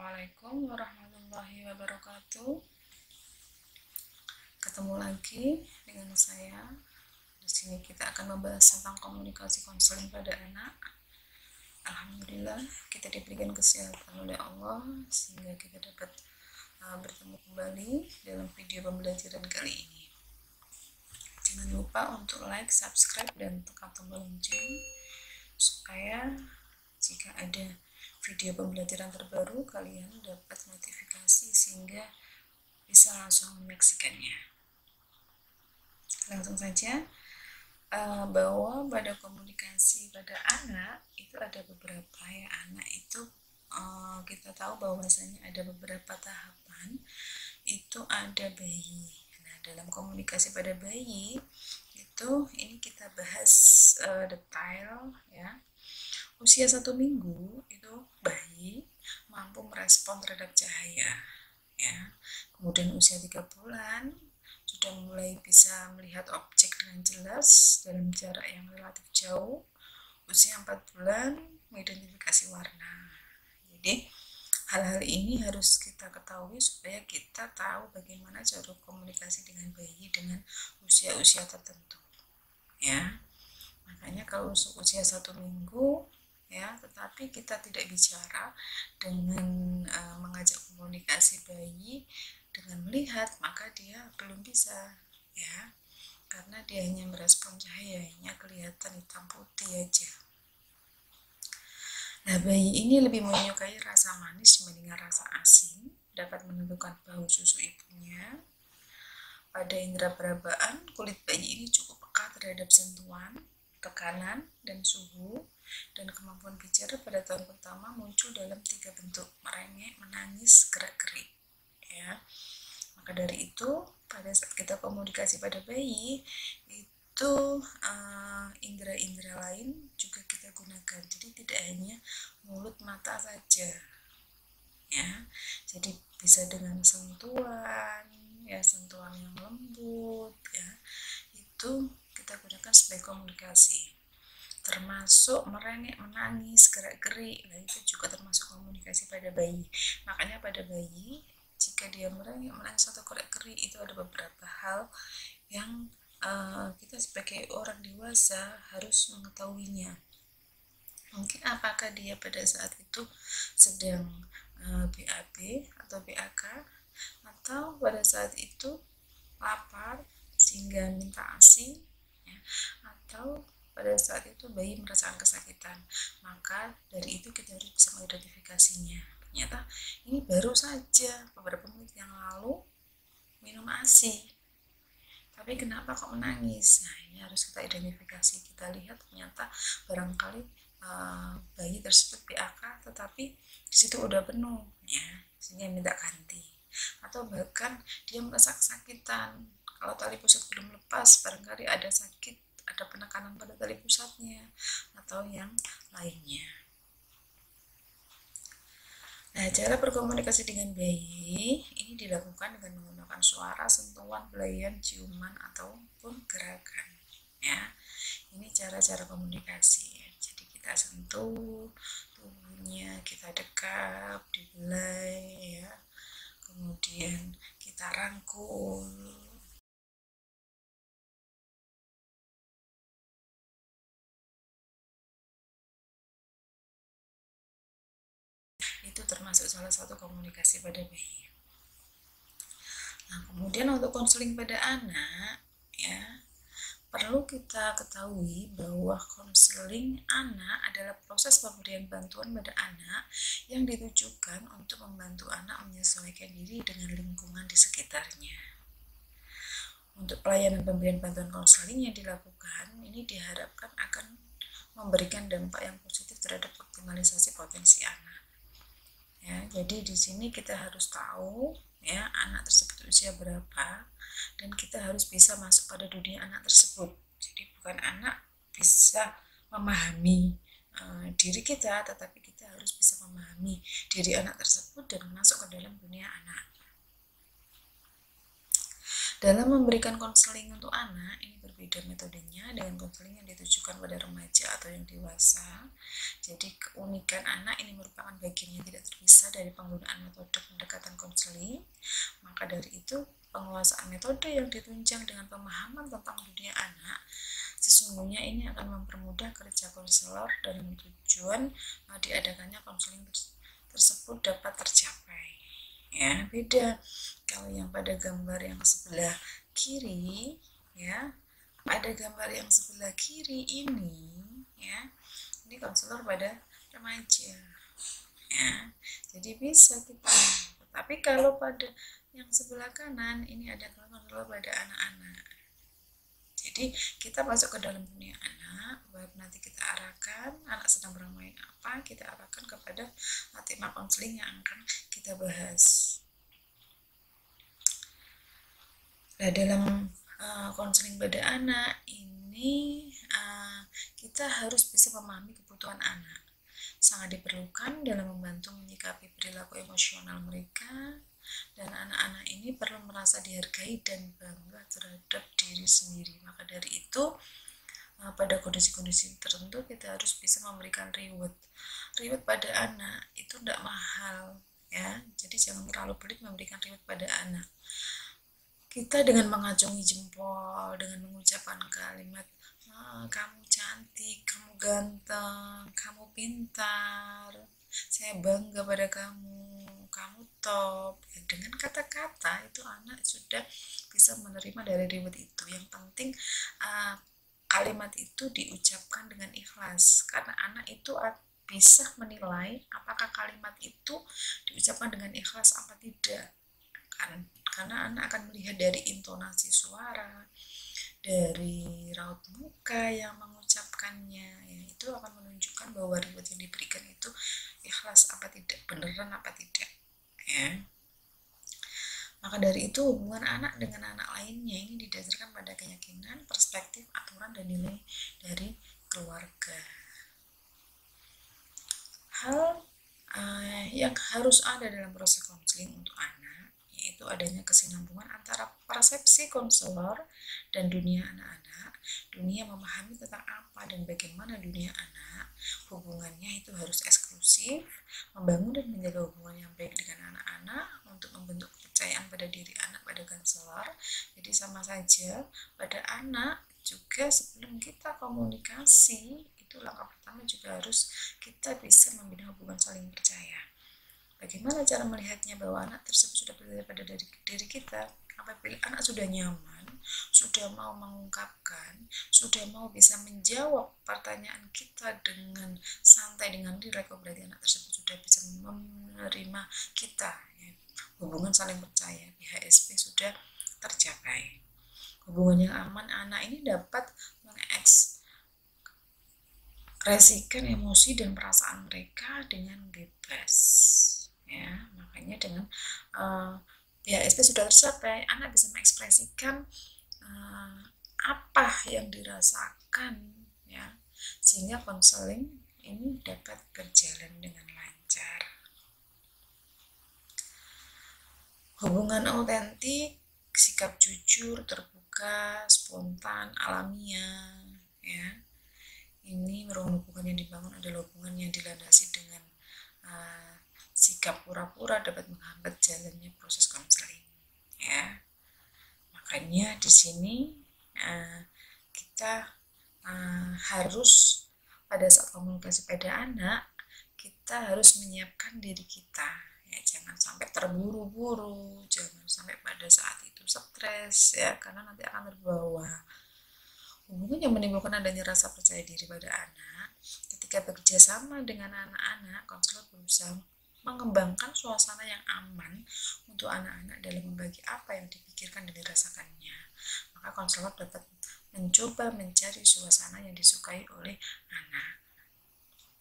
Assalamualaikum warahmatullahi wabarakatuh. Ketemu lagi dengan saya. Di sini kita akan membahas tentang komunikasi konseling pada anak. Alhamdulillah kita diberikan kesehatan oleh Allah sehingga kita dapat bertemu kembali dalam video pembelajaran kali ini. Jangan lupa untuk like, subscribe, dan tekan tombol lonceng supaya jika ada video pembelajaran terbaru kalian dapat notifikasi sehingga bisa langsung menyaksikannya. Langsung saja, bahwa pada komunikasi pada anak itu ada beberapa ya. Anak itu kita tahu bahwasanya ada beberapa tahapan. Itu ada bayi. Nah, dalam komunikasi pada bayi itu ini kita bahas detail ya. Usia 1 minggu itu bayi mampu merespon terhadap cahaya ya. Kemudian usia 3 bulan sudah mulai bisa melihat objek dengan jelas dalam jarak yang relatif jauh. Usia 4 bulan mengidentifikasi warna. Jadi hal-hal ini harus kita ketahui supaya kita tahu bagaimana cara komunikasi dengan bayi dengan usia-usia tertentu ya. Makanya kalau usia 1 minggu ya, tetapi kita tidak bicara dengan mengajak komunikasi bayi dengan melihat, maka dia belum bisa ya, karena dia hanya merespon cahayanya kelihatan hitam putih aja. Nah, bayi ini lebih menyukai rasa manis dibandingkan rasa asin, dapat menentukan bau susu ibunya. Pada indera perabaan, kulit bayi ini cukup peka terhadap sentuhan, tekanan, dan suhu, dan kemampuan bicara pada tahun pertama muncul dalam 3 bentuk: merengek, menangis, gerak-gerik ya. Maka dari itu pada saat kita komunikasi pada bayi itu indera-indera lain juga kita gunakan, jadi tidak hanya mulut mata saja ya. Jadi bisa dengan sentuhan ya, sentuhan yang lembut ya, itu kita gunakan sebagai komunikasi, termasuk merengek, menangis, gerak-gerik. Nah, itu juga termasuk komunikasi pada bayi. Makanya pada bayi jika dia merengek, menangis atau gerak-gerik itu ada beberapa hal yang kita sebagai orang dewasa harus mengetahuinya. Mungkin apakah dia pada saat itu sedang BAB atau BAK, atau pada saat itu lapar sehingga minta ASI ya, atau pada saat itu bayi merasakan kesakitan. Maka dari itu kita harus bisa mengidentifikasinya. Ternyata ini baru saja beberapa menit yang lalu minum ASI, tapi kenapa kok menangis? Nah, ini harus kita identifikasi. Kita lihat ternyata barangkali bayi tersebut BAK, tetapi di situ udah penuh ya, sehingga minta ganti. Atau bahkan dia merasa kesakitan, kalau tali pusat belum lepas, barangkali ada sakit, ada penekanan pada tali pusatnya atau yang lainnya. Nah, cara berkomunikasi dengan bayi ini dilakukan dengan menggunakan suara, sentuhan, belayan, ciuman, ataupun gerakan ya. Ini cara-cara komunikasi ya. Jadi kita sentuh tubuhnya, kita dekap, dibelai ya, kemudian kita rangkul. Itu termasuk salah satu komunikasi pada bayi. Nah, kemudian untuk konseling pada anak ya, perlu kita ketahui bahwa konseling anak adalah proses pemberian bantuan pada anak yang ditujukan untuk membantu anak menyesuaikan diri dengan lingkungan di sekitarnya. Untuk pelayanan pemberian bantuan konseling yang dilakukan ini diharapkan akan memberikan dampak yang positif terhadap optimalisasi potensi anak. Ya, jadi di sini kita harus tahu ya anak tersebut usia berapa, dan kita harus bisa masuk pada dunia anak tersebut. Jadi bukan anak bisa memahami diri kita, tetapi kita harus bisa memahami diri anak tersebut dan masuk ke dalam dunia anak. Dalam memberikan konseling untuk anak, ini berbeda metodenya dengan konseling yang ditujukan pada remaja atau yang dewasa. Jadi keunikan anak ini merupakan bagian yang tidak terpisah dari penggunaan metode pendekatan konseling. Maka dari itu, penguasaan metode yang ditunjang dengan pemahaman tentang dunia anak, sesungguhnya ini akan mempermudah kerja konselor dan tujuan diadakannya konseling tersebut dapat tercapai. Ya, beda kalau yang pada gambar yang sebelah kiri, ya, pada gambar yang sebelah kiri ini, ya, ini konselor pada remaja, ya, jadi bisa kita. Tapi kalau pada yang sebelah kanan ini ada konselor pada anak-anak. Jadi kita masuk ke dalam dunia anak, baru nanti kita arahkan anak sedang bermain apa, kita arahkan kepada tema konseling yang akan kita bahas. Nah, dalam konseling pada anak ini kita harus bisa memahami kebutuhan anak. Sangat diperlukan dalam membantu menyikapi perilaku emosional mereka, dan anak-anak ini perlu merasa dihargai dan bangga terhadap diri sendiri. Maka dari itu pada kondisi-kondisi tertentu kita harus bisa memberikan reward pada anak. Itu tidak mahal, ya, jadi jangan terlalu pelit memberikan reward pada anak. Kita dengan mengacungi jempol, dengan mengucapkan kalimat kamu cantik, kamu ganteng, kamu pintar, saya bangga pada kamu, kamu top, ya, dengan kata-kata itu anak sudah bisa menerima dari reward itu. Yang penting kalimat itu diucapkan dengan ikhlas, karena anak itu bisa menilai apakah kalimat itu diucapkan dengan ikhlas apa tidak, karena anak akan melihat dari intonasi suara, dari raut muka yang mengucapkannya, ya, itu akan menunjukkan bahwa reward yang diberikan itu ikhlas apa tidak, beneran apa tidak, ya. Maka dari itu hubungan anak dengan anak lainnya ini didasarkan pada keyakinan, perspektif, aturan, dan nilai dari keluarga. Hal yang harus ada dalam proses konseling untuk anak yaitu adanya kesinambungan antara persepsi konselor dan dunia anak-anak. Dunia memahami tentang apa dan bagaimana dunia anak, hubungannya itu harus eksklusif, membangun dan menjaga hubungan yang baik dengan anak-anak untuk membentuk kepercayaan pada diri anak pada konselor. Jadi sama saja pada anak juga sebelum kita komunikasi, itu langkah pertama juga harus kita bisa membina hubungan saling percaya. Bagaimana cara melihatnya bahwa anak tersebut sudah berdiri pada diri kita? Apabila anak sudah nyaman, sudah mau mengungkapkan, sudah mau bisa menjawab pertanyaan kita dengan santai, dengan rileks, berarti anak tersebut sudah bisa menerima kita, ya. Hubungan saling percaya, HSP sudah tercapai. Hubungan yang aman, anak ini dapat mengekspresikan emosi dan perasaan mereka dengan bebas, ya. Makanya dengan PHSP sudah tercapai, anak bisa mengekspresikan apa yang dirasakan, ya, sehingga konseling ini dapat berjalan dengan lancar. Hubungan autentik, sikap jujur, terbuka, spontan, alamiah, ya. Ini merupakan hubungan yang dibangun adalah hubungan yang dilandasi dengan sikap pura-pura dapat menghambat jalannya proses konseling, ya. Makanya di sini kita harus pada saat komunikasi pada anak, kita harus menyiapkan diri kita, ya, jangan sampai terburu-buru, jangan sampai pada saat itu stres, ya, karena nanti akan terbawa. Hubungan yang menimbulkan adanya rasa percaya diri pada anak, ketika bekerja sama dengan anak-anak, konselor berusaha mengembangkan suasana yang aman untuk anak-anak dalam membagi apa yang dipikirkan dan dirasakannya. Maka konselor dapat mencoba mencari suasana yang disukai oleh anak,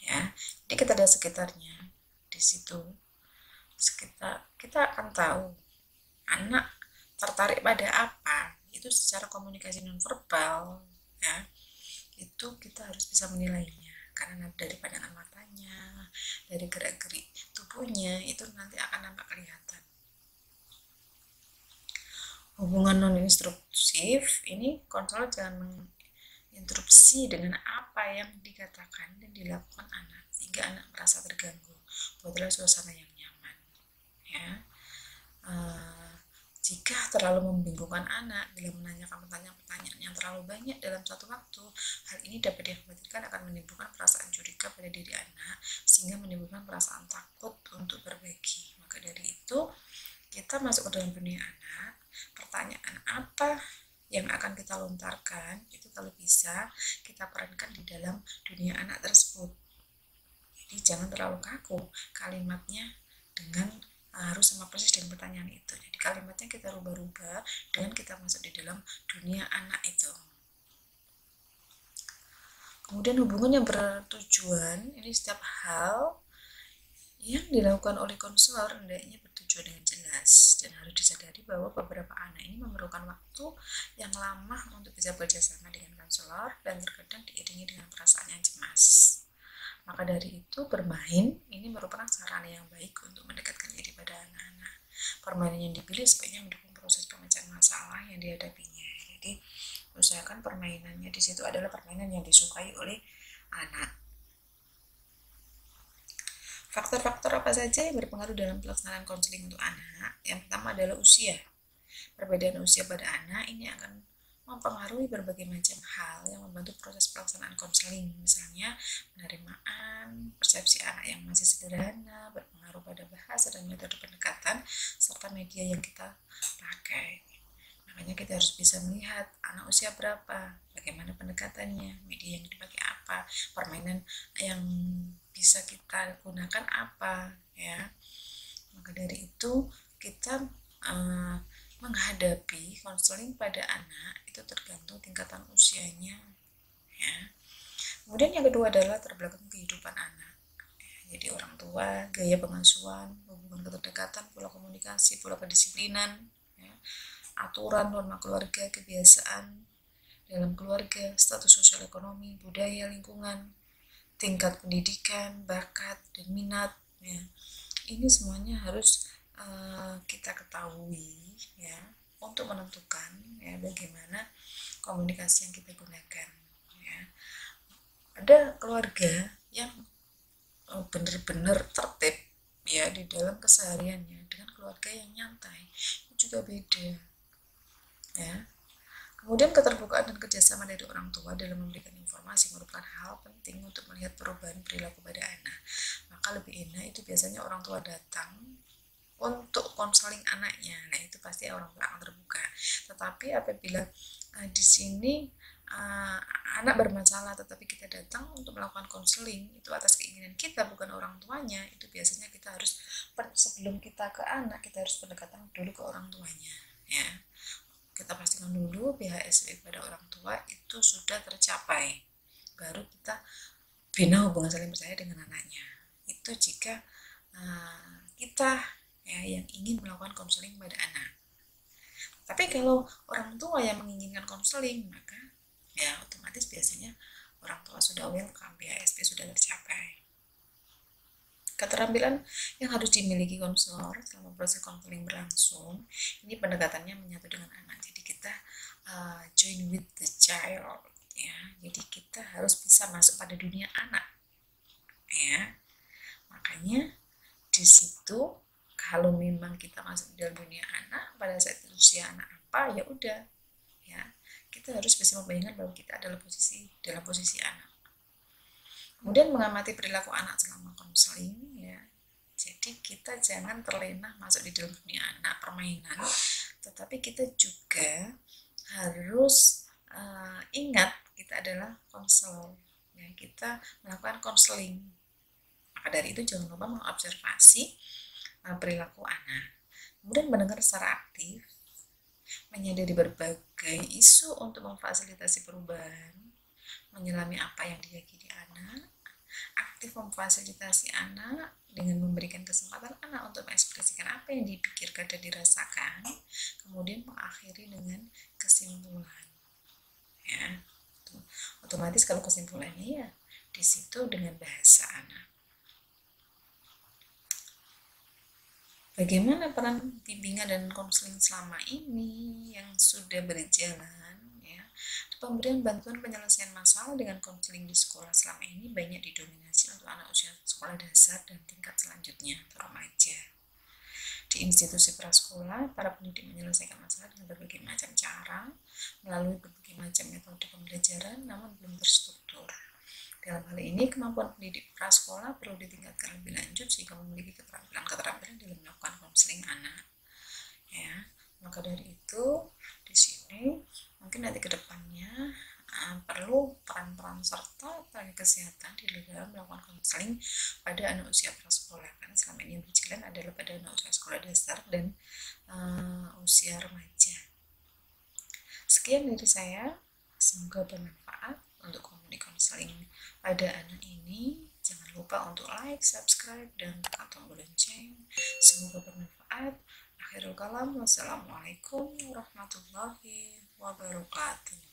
ya. Jadi kita lihat sekitarnya, di situ kita akan tahu anak tertarik pada apa. Itu secara komunikasi nonverbal, ya, itu kita harus bisa menilainya, karena dari pandangan matanya, dari gerak-gerik tubuhnya, itu nanti akan nampak kelihatan. hubungan non-instruktif, ini konselor jangan menginterupsi dengan apa yang dikatakan dan dilakukan anak sehingga anak merasa terganggu. Buatlah suasana yang nyaman. Ya. Jika terlalu membingungkan anak bila menanyakan pertanyaan-pertanyaan yang terlalu banyak dalam satu waktu, hal ini dapat dikhawatirkan akan menimbulkan perasaan curiga pada diri anak sehingga menimbulkan perasaan takut untuk berbagi. Maka dari itu, kita masuk ke dalam dunia anak, pertanyaan apa yang akan kita lontarkan itu kalau bisa kita perankan di dalam dunia anak tersebut. Jadi jangan terlalu kaku kalimatnya dengan harus sama persis dengan pertanyaan itu. Jadi kalimatnya kita rubah-rubah dengan kita masuk di dalam dunia anak itu. Kemudian hubungan yang bertujuan, ini setiap hal yang dilakukan oleh konselor hendaknya bertujuan dengan jelas dan harus disadari bahwa beberapa anak ini memerlukan waktu yang lama untuk bisa bekerjasama dengan konselor dan terkadang diiringi dengan perasaan yang cemas. Maka dari itu bermain ini merupakan sarana yang baik untuk mendekatkan diri pada anak-anak. Permainan yang dipilih sebaiknya mendukung proses pemecahan masalah yang dihadapinya. Jadi usahakan permainannya di situ adalah permainan yang disukai oleh anak. Faktor-faktor apa saja yang berpengaruh dalam pelaksanaan konseling untuk anak? Yang pertama adalah usia. Perbedaan usia pada anak ini akan mempengaruhi berbagai macam hal yang membantu proses pelaksanaan konseling, misalnya penerimaan, persepsi anak yang masih sederhana, berpengaruh pada bahasa dan metode pendekatan, serta media yang kita pakai. Makanya kita harus bisa melihat anak usia berapa, bagaimana pendekatannya, media yang dipakai apa, permainan yang bisa kita gunakan apa, ya. Maka dari itu kita menghadapi konseling pada anak itu tergantung tingkatan usianya, ya. Kemudian yang kedua adalah terbelakang kehidupan anak. Jadi orang tua, gaya pengasuhan, hubungan keterdekatan, pola komunikasi, pola kedisiplinan, ya, aturan, norma keluarga, kebiasaan dalam keluarga, status sosial ekonomi, budaya, lingkungan, tingkat pendidikan, bakat, dan minat, ya. Ini semuanya harus kita ketahui, ya, untuk menentukan, ya, bagaimana komunikasi yang kita gunakan, ya. Ada keluarga yang benar-benar tertib, ya, di dalam kesehariannya dengan keluarga yang nyantai, itu juga beda, ya. Kemudian keterbukaan dan kerjasama dari orang tua dalam memberikan informasi merupakan hal penting untuk melihat perubahan perilaku pada anak. Maka lebih enak itu biasanya orang tua datang untuk konseling anaknya. Nah itu pasti orang tua akan terbuka. Tetapi apabila di sini anak bermasalah tetapi kita datang untuk melakukan konseling itu atas keinginan kita bukan orang tuanya, itu biasanya kita harus sebelum kita ke anak kita harus pendekatan dulu ke orang tuanya, ya. Kita pastikan dulu BHSW pada orang tua itu sudah tercapai, baru kita bina hubungan saling percaya dengan anaknya. Itu jika kita, ya, yang ingin melakukan konseling pada anak. Tapi kalau orang tua yang menginginkan konseling, maka ya otomatis biasanya orang tua sudah welcome, BHSP sudah tercapai. Keterampilan yang harus dimiliki konselor selama proses konseling berlangsung, ini pendekatannya menyatu dengan anak. Jadi kita join with the child, ya. Jadi kita harus bisa masuk pada dunia anak, ya. Makanya di situ kalau memang kita masuk di dalam dunia anak pada saat usia anak apa, ya udah, ya, kita harus bisa membayangkan bahwa kita adalah dalam posisi anak. Kemudian mengamati perilaku anak selama konseling, ya. Jadi kita jangan terlena masuk di dalam dunia anak permainan, tetapi kita juga harus ingat kita adalah konselor, ya, kita melakukan konseling. Maka dari itu jangan lupa mengobservasi perilaku anak, kemudian mendengar secara aktif, menyadari berbagai isu untuk memfasilitasi perubahan, menyelami apa yang diyakini anak, aktif memfasilitasi anak dengan memberikan kesempatan anak untuk mengekspresikan apa yang dipikirkan dan dirasakan, kemudian mengakhiri dengan kesimpulan, ya. Otomatis kalau kesimpulannya ya di situ dengan bahasa anak. Bagaimana peran bimbingan dan konseling selama ini yang sudah berjalan ya? Pemberian bantuan penyelesaian masalah dengan konseling di sekolah selama ini banyak didominasi untuk anak usia sekolah dasar dan tingkat selanjutnya atau remaja. Di institusi prasekolah, para pendidik menyelesaikan masalah dengan berbagai macam cara melalui berbagai macam metode pembelajaran namun belum terstruktur. Dalam hal ini, kemampuan pendidik prasekolah perlu ditingkatkan lebih lanjut sehingga memiliki keterampilan-keterampilan dalam melakukan konseling anak. Ya, maka dari itu di sini mungkin nanti kedepannya perlu peran-peran serta tenaga kesehatan di dalam melakukan konseling pada anak usia prasekolah, karena selama ini yang berjalan adalah pada anak usia sekolah dasar dan usia remaja. Sekian dari saya, semoga bermanfaat untuk komunikasi konseling pada anak ini. Jangan lupa untuk like, subscribe, dan tekan tombol lonceng. Semoga bermanfaat. Akhirul kalam, wassalamualaikum warahmatullahi wabarakatuh.